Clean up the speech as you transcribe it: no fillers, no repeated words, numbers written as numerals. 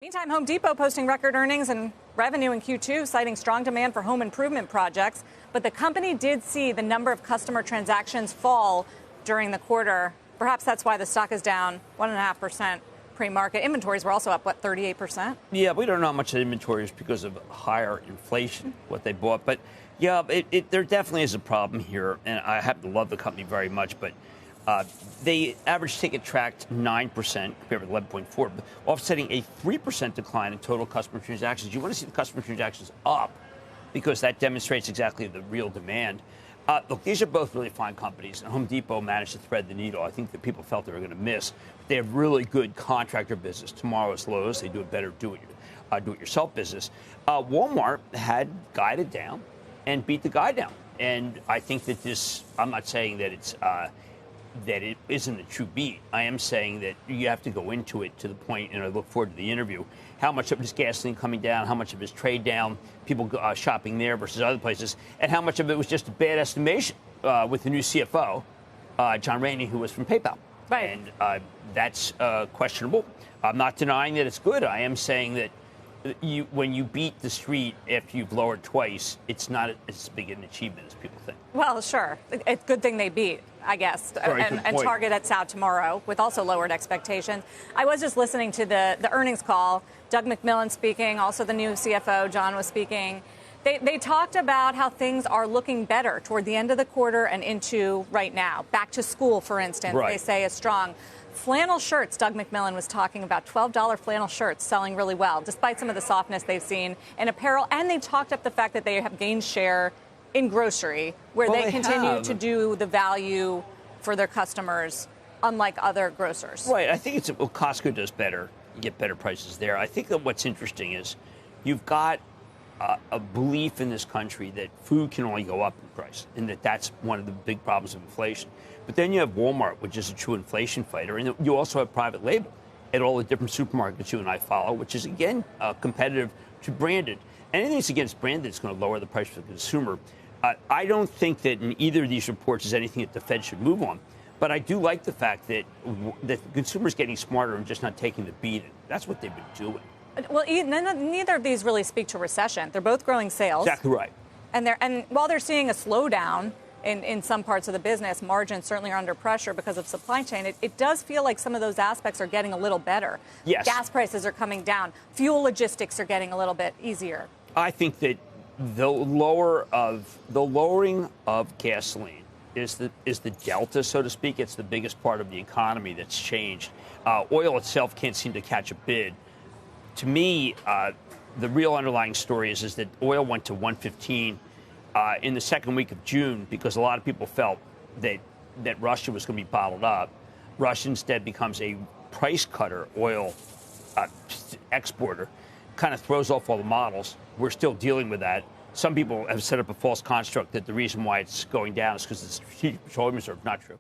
Meantime, Home Depot posting record earnings and revenue in Q2, citing strong demand for home improvement projects. But the company did see the number of customer transactions fall during the quarter. Perhaps that's why the stock is down 1.5% pre-market. Inventories were also up, 38%? Yeah, we don't know how much of the inventory is because of higher inflation, what they bought. But, yeah, there definitely is a problem here. And I happen to love the company very much, but they average ticket tracked 9% compared with 11.4, offsetting a 3% decline in total customer transactions. You want to see the customer transactions up because that demonstrates exactly the real demand. Look, these are both really fine companies, and Home Depot managed to thread the needle. I think that people felt they were going to miss. They have really good contractor business. Tomorrow's Lowe's, they do a better do-it-yourself business. Walmart had guided down and beat the guide down. And I think that this, I'm not saying that it's that it isn't a true beat. I am saying that you have to go into it to the point, and I look forward to the interview, how much of it is gasoline coming down, how much of it is trade down, people shopping there versus other places, and how much of it was just a bad estimation with the new CFO, John Rainey, who was from PayPal. Right. And that's questionable. I'm not denying that it's good. I am saying that when you beat the street after you've lowered twice, it's not as big an achievement as people think. Well, sure. It's a good thing they beat, I guess, and Target that's out tomorrow with also lowered expectations. I was just listening to the earnings call. Doug McMillon speaking, also the new CFO, John, was speaking. They talked about how things are looking better toward the end of the quarter and into right now. Back to school, for instance, They say is strong. Flannel shirts, Doug McMillon was talking about $12 flannel shirts selling really well, despite some of the softness they've seen in apparel. And they talked up the fact that they have gained share in grocery, where they continue to do the value for their customers, unlike other grocers. Right. I think Costco does better. You get better prices there. I think that what's interesting is you've got a belief in this country that food can only go up in price, and that's one of the big problems of inflation. But then you have Walmart, which is a true inflation fighter, and you also have private label at all the different supermarkets you and I follow, which is, again, competitive to branded. Anything that's against branded is going to lower the price for the consumer. I don't think that in either of these reports is anything that the Fed should move on. But I do like the fact that the consumer's getting smarter and just not taking the beating. That's what they've been doing. Well, neither of these really speak to recession. They're both growing sales. Exactly right. And while they're seeing a slowdown in some parts of the business, margins certainly are under pressure because of supply chain. It does feel like some of those aspects are getting a little better. Yes. Gas prices are coming down. Fuel logistics are getting a little bit easier. I think that the lowering of gasoline is the delta, so to speak. It's the biggest part of the economy that's changed. Oil itself can't seem to catch a bid. To me, the real underlying story is that oil went to 115 in the second week of June because a lot of people felt that Russia was going to be bottled up. Russia instead becomes a price cutter, oil exporter, kind of throws off all the models. We're still dealing with that. Some people have set up a false construct that the reason why it's going down is because it's the Strategic Petroleum Reserve. Not true.